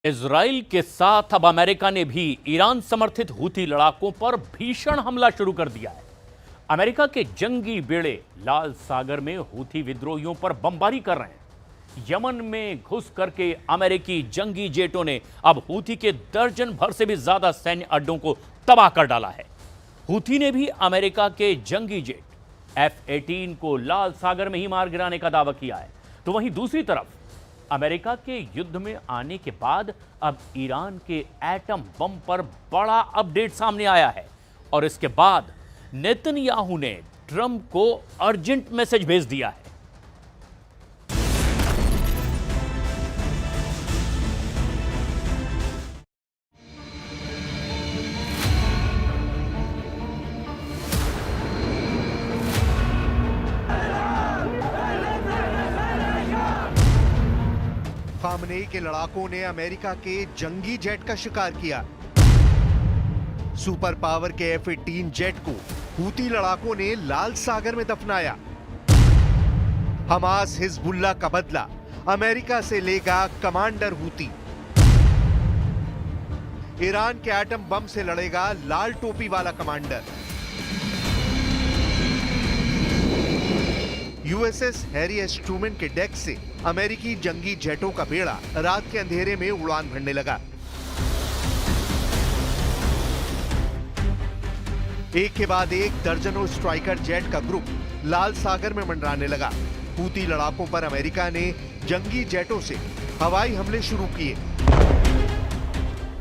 Israel के साथ अब अमेरिका ने भी ईरान समर्थित हूथी लड़ाकों पर भीषण हमला शुरू कर दिया है। अमेरिका के जंगी बेड़े लाल सागर में हूथी विद्रोहियों पर बमबारी कर रहे हैं। यमन में घुस करके अमेरिकी जंगी जेटों ने अब हूथी के दर्जन भर से भी ज्यादा सैन्य अड्डों को तबाह कर डाला है। हूथी ने भी अमेरिका के जंगी जेट F-18 को लाल सागर में ही मार गिराने का दावा किया है। तो वहीं दूसरी तरफ अमेरिका के युद्ध में आने के बाद अब ईरान के एटम बम पर बड़ा अपडेट सामने आया है और इसके बाद नेतन्याहू ने ट्रंप को अर्जेंट मैसेज भेज दिया है। खामनेई के लड़ाकों ने अमेरिका के जंगी जेट का शिकार किया। सुपर पावर के F-18 जेट को हूती लड़ाकों ने लाल सागर में दफनाया। हमास हिजबुल्लाह का बदला अमेरिका से लेगा कमांडर हूती। ईरान के एटम बम से लड़ेगा लाल टोपी वाला commander. USS Harry S Trueman के डेक से अमेरिकी जंगी जेटों का बेड़ा रात के अंधेरे में उड़ान भरने लगा। एक के बाद एक दर्जनों स्ट्राइकर जेट का ग्रुप लाल सागर में मंडराने लगा। हूती लड़ाकों पर अमेरिका ने जंगी जेटों से हवाई हमले शुरू किए।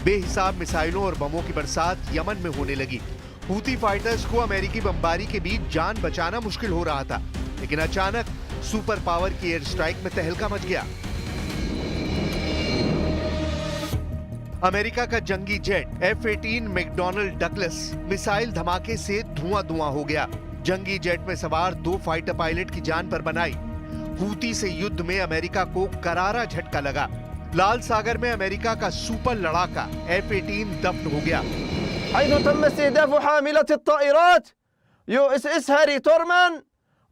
बेहिसाब मिसाइलों और बमों की बरसात यमन में होने लगी। हूती फाइटर्स को अमेरिकी बमबारी के बीच जान बचाना मुश्किल हो रहा था, लेकिन अचानक सुपर पावर की एयर स्ट्राइक में तहलका मच गया। अमेरिका का जंगी jet F-18 McDonnell Douglas missile धमाके से धुआं हो गया। जंगी जेट में सवार 2 फाइटर पायलट की जान पर बनाई। हूती से युद्ध में अमेरिका को करारा झटका लगा। लाल सागर में अमेरिका का सुपर लड़ाका F-18 दफ्न हो गया। USS हैरी ट्रूमैन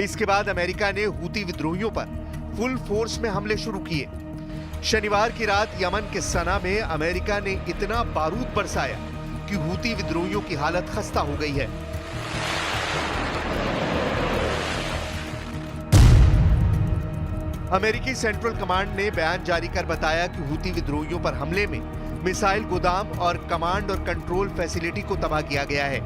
इसके बाद अमेरिका ने हूती विद्रोहियों पर फुल फोर्स में हमले शुरू किए। शनिवार की रात यमन के सना में अमेरिका ने इतना बारूद बरसाया कि हूती विद्रोहियों की हालत खस्ता हो गई है। अमेरिकी सेंट्रल कमांड ने बयान जारी कर बताया कि हूती विद्रोहियों पर हमले में मिसाइल गोदाम और कमांड और कंट्रोल फैसिलिटी को तबाह किया गया है।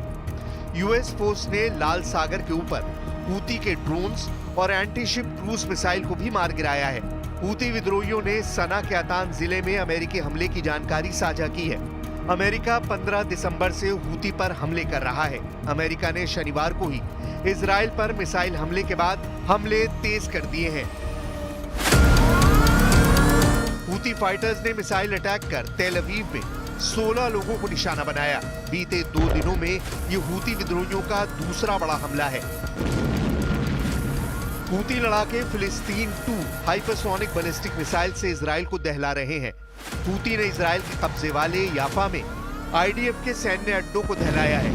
यूएस फोर्स ने लाल सागर के ऊपर हूती के ड्रोन्स और एंटी शिप क्रूज मिसाइल को भी मार गिराया है। हूती विद्रोहियों ने सना के अतान जिले में अमेरिकी हमले की जानकारी साझा की है। अमेरिका 15 दिसंबर से हूती पर हमले कर रहा है। अमेरिका ने शनिवार को ही इजराइल पर मिसाइल हमले के बाद हमले तेज कर दिए हैं। हूती फाइटर्स ने मिसाइल अटैक कर तेल अवीव में 16 लोगों को निशाना बनाया। बीते 2 दिनों में ये हूती विद्रोहियों का दूसरा बड़ा हमला है। हूती लड़ाके फिलिस्तीन 2 हाइपरसोनिक बैलिस्टिक मिसाइल से इजराइल को दहला रहे हैं। हूती ने इजराइल के कब्जे वाले याफा में IDF के सैन्य अड्डों को दहलाया है।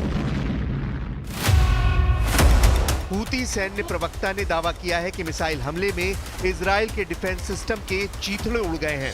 हूती सैन्य प्रवक्ता ने दावा किया है कि मिसाइल हमले में इजराइल के डिफेंस सिस्टम के चीथड़े उड़ गए हैं।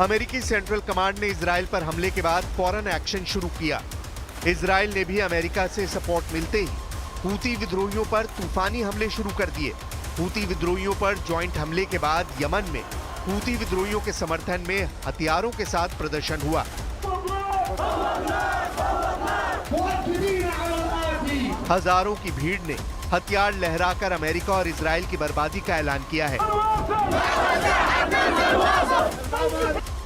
अमेरिकी सेंट्रल कमांड ने इजराइल पर हमले के बाद फौरन एक्शन शुरू किया। इजराइल ने भी अमेरिका से सपोर्ट मिलते ही हूती विद्रोहियों पर तूफानी हमले शुरू कर दिए। हूती विद्रोहियों पर जॉइंट हमले के बाद यमन में हूती विद्रोहियों के समर्थन में हथियारों के साथ प्रदर्शन हुआ। हजारों की भीड़ ने हथियार लहराकर अमेरिका और इजराइल की बर्बादी का ऐलान किया है।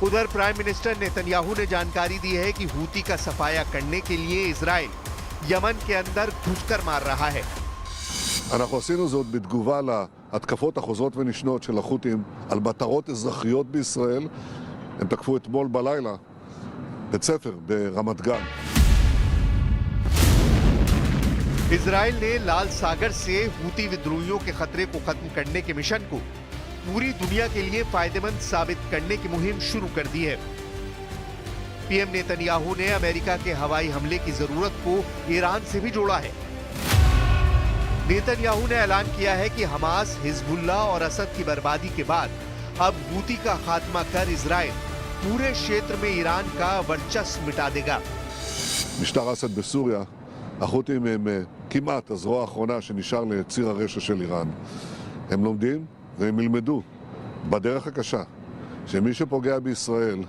उधर प्राइम मिनिस्टर नेतन्याहू ने जानकारी दी है कि हूती का सफाया करने के लिए इजराइल यमन के अंदर घुसकर मार रहा है। אנחנו עשינו זאת בתגובה להתקפות החוזרות ונשנות של החות'ים על מטרות אזרחיות בישראל. הם תקפו אתמול בלילה בית ספר ברמת גן. इजराइल ने लाल सागर से हूती विद्रोहियों के खतरे को खत्म करने के मिशन को पूरी दुनिया के लिए फायदेमंद साबित करने की मुहिम शुरू कर दी है। पीएम नेतन्याहू ने अमेरिका के हवाई हमले की जरूरत को ईरान से भी जोड़ा है। नेतन्याहू ने ऐलान किया है कि हमास, हिजबुल्लाह और असद की बर्बादी के बाद अब हूती का खात्मा कर इजराइल पूरे क्षेत्र में ईरान का वर्चस्व मिटा देगा। משטר אסד בסוריה, החות'ים הם כמעט הזרוע האחרונה שנשאר לציר הרשע של איראן. הם לומדים והם ילמדו בדרך הקשה שמי שפוגע בישראל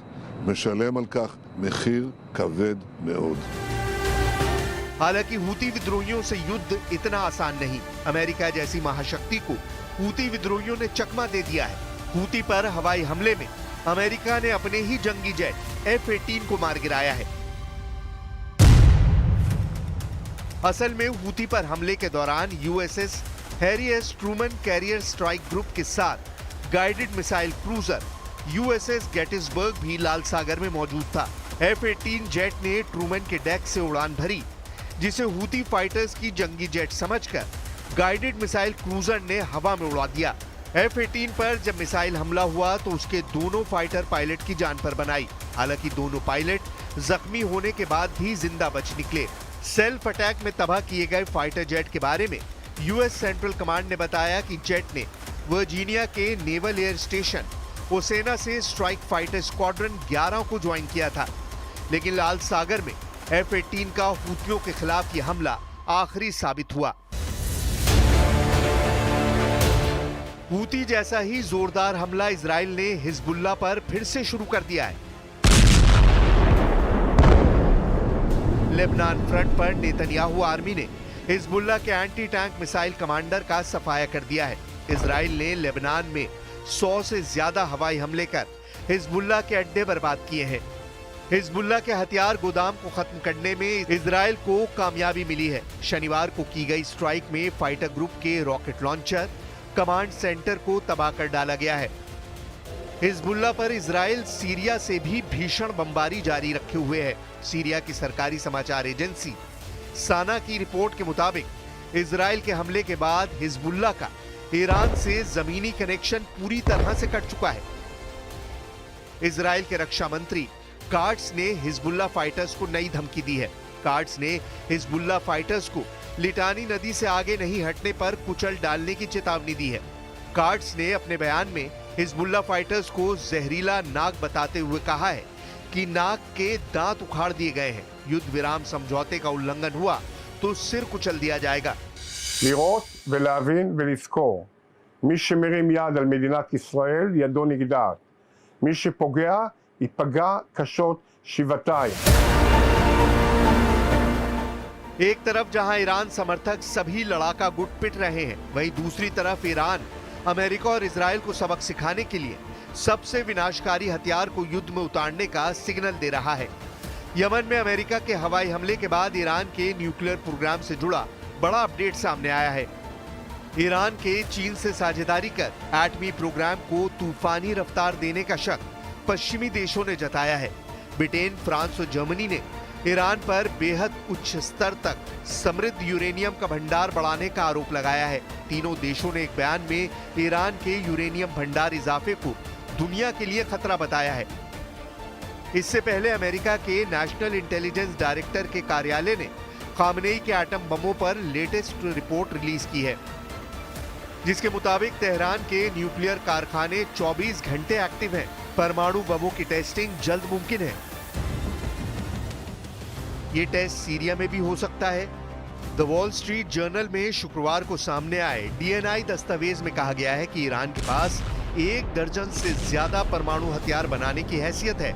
משלם על כך מחיר כבד מאוד. हालांकि हूती विद्रोहियों से युद्ध इतना आसान नहीं। अमेरिका जैसी महाशक्ति को हूती विद्रोहियों ने चकमा दे दिया है। हूती पर हवाई हमले में अमेरिका ने अपने ही जंगी जेट F-18 को मार गिराया है। असल में हूती पर हमले के दौरान USS Harry S Truman carrier strike group के साथ guided missile cruiser USS Gettysburg भी लाल सागर में मौजूद था। F-18 जेट ने ट्रूमन के डेक से उड़ान भरी, जिसे हूती फाइटर्स की जंगी जेट समझकर गाइडेड मिसाइल क्रूजर ने हवा में उड़ा दिया। F-18 पर जब मिसाइल हमला हुआ तो उसके दोनों फाइटर पायलट की जान पर बनाई। हालांकि दोनों पायलट जख्मी होने के बाद भी जिंदा बच निकले। सेल्फ अटैक में तबाह किए गए फाइटर जेट के बारे में US सेंट्रल कमांड ने बताया कि जेट ने वर्जीनिया के नेवल एयर स्टेशन ओसेना से स्ट्राइक फाइटर स्क्वाड्रन 11 को ज्वाइन किया था। लेकिन लाल सागर में F-18 का हूतियों के खिलाफ यह हमला आखिरी साबित हुआ। हूती जैसा ही जोरदार हमला इजराइल ने हिजबुल्लाह पर फिर से शुरू कर दिया है। लेबनान फ्रंट पर नेतन्याहू आर्मी ने हिजबुल्लाह के एंटी टैंक मिसाइल कमांडर का सफाया कर दिया है। इजराइल ने लेबनान में 100 से ज्यादा हवाई हमले कर हिजबुल्लाह के अड्डे बर्बाद किए हैं। हिजबुल्लाह के हथियार गोदाम को खत्म करने में इजराइल को कामयाबी मिली है। शनिवार को की गई स्ट्राइक में फाइटर ग्रुप के रॉकेट लॉन्चर, कमांड सेंटर को तबाह कर डाला गया है। हिजबुल्लाह पर इजराइल सीरिया से भी भीषण बमबारी जारी रखे हुए है। सीरिया की सरकारी समाचार एजेंसी साना की रिपोर्ट के मुताबिक इजराइल के हमले के बाद हिजबुल्लाह का ईरान से जमीनी कनेक्शन पूरी तरह से कट चुका है। इजराइल के रक्षा मंत्री कार्ट्स ने हिजबुल्लाह फाइटर्स को नई धमकी दी है। कार्ट्स ने हिजबुल्लाह फाइटर्स को लिटानी नदी से आगे नहीं हटने पर कुचल डालने की चेतावनी दी है। कार्ट्स ने अपने बयान में हिजबुल्लाह फाइटर्स को जहरीला नाग बताते हुए कहा है कि नाग के दांत उखाड़ दिए गए हैं। युद्ध विराम समझौते का उल्लंघन हुआ तो सिर कुचल दिया जाएगा। לראות ולהבין ולזכור, מי שמרים יד על מדינת ישראל ידו נגדעת. מי שפוגע ייפגע קשות שבעתיים. एक तरफ जहां ईरान समर्थक सभी लड़ाका गुट पिट रहे हैं, वहीं दूसरी तरफ ईरान अमेरिका और इजराइल को सबक सिखाने के लिए सबसे विनाशकारी हथियार को युद्ध में उतारने का सिग्नल दे रहा है। यमन में अमेरिका के हवाई हमले के बाद ईरान के न्यूक्लियर प्रोग्राम से जुड़ा बड़ा अपडेट सामने आया है। ईरान के चीन से साझेदारी कर एटमी प्रोग्राम को तूफानी रफ्तार देने का शक पश्चिमी देशों ने जताया है। ब्रिटेन, फ्रांस और जर्मनी ने ईरान पर बेहद उच्च स्तर तक समृद्ध यूरेनियम का भंडार बढ़ाने का आरोप लगाया है। तीनों देशों ने एक बयान में ईरान के यूरेनियम भंडार इजाफे को दुनिया के लिए खतरा बताया है। इससे पहले अमेरिका के नेशनल इंटेलिजेंस डायरेक्टर के कार्यालय ने खामनेई के एटम बमों पर लेटेस्ट रिपोर्ट रिलीज की है, जिसके मुताबिक तेहरान के न्यूक्लियर कारखाने 24 घंटे एक्टिव हैं। परमाणु बमों की टेस्टिंग जल्द मुमकिन है। ये टेस्ट सीरिया में भी हो सकता है। द वॉल स्ट्रीट जर्नल में शुक्रवार को सामने आए DNI दस्तावेज में कहा गया है कि ईरान के पास 1 दर्जन से ज्यादा परमाणु हथियार बनाने की हैसियत है।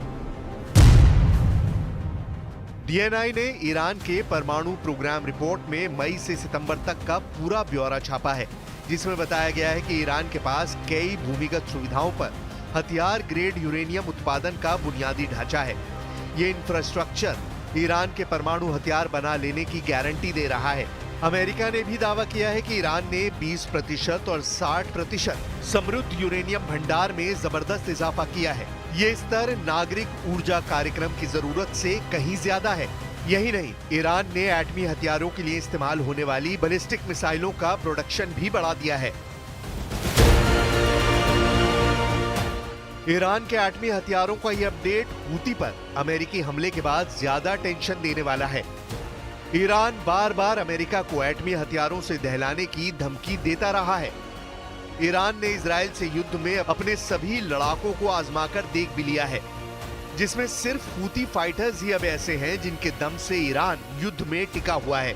DNI ने ईरान के परमाणु प्रोग्राम रिपोर्ट में मई से सितंबर तक का पूरा ब्यौरा छापा है, जिसमें बताया गया है कि ईरान के पास कई भूमिगत सुविधाओं पर हथियार ग्रेड यूरेनियम उत्पादन का बुनियादी ढांचा है। ये इंफ्रास्ट्रक्चर ईरान के परमाणु हथियार बना लेने की गारंटी दे रहा है। अमेरिका ने भी दावा किया है कि ईरान ने 20% और 60% समृद्ध यूरेनियम भंडार में जबरदस्त इजाफा किया है। ये स्तर नागरिक ऊर्जा कार्यक्रम की जरूरत से कहीं ज्यादा है। यही नहीं, ईरान ने एटमी हथियारों के लिए इस्तेमाल होने वाली बैलिस्टिक मिसाइलों का प्रोडक्शन भी बढ़ा दिया है। ईरान के एटमी हथियारों का यह अपडेट हूती पर अमेरिकी हमले के बाद ज्यादा टेंशन देने वाला है। ईरान बार बार अमेरिका को एटमी हथियारों से दहलाने की धमकी देता रहा है। ईरान ने इजराइल से युद्ध में अपने सभी लड़ाकों को आजमाकर देख भी लिया है, जिसमें सिर्फ हूती फाइटर्स ही अब ऐसे हैं जिनके दम से ईरान युद्ध में टिका हुआ है।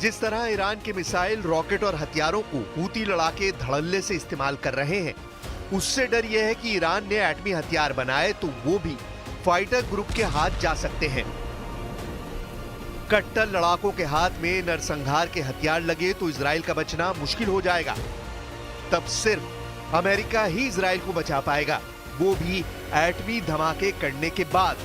जिस तरह ईरान के मिसाइल, रॉकेट और हथियारों को हूती लड़ाके धड़ल्ले से इस्तेमाल कर रहे हैं, उससे डर यह है कि ईरान ने एटमी हथियार बनाए तो वो भी फाइटर ग्रुप के हाथ जा सकते हैं। कट्टर लड़ाकों के हाथ में नरसंहार के हथियार लगे तो इजराइल का बचना मुश्किल हो जाएगा। तब सिर्फ अमेरिका ही इजराइल को बचा पाएगा, वो भी एटमी धमाके करने के बाद।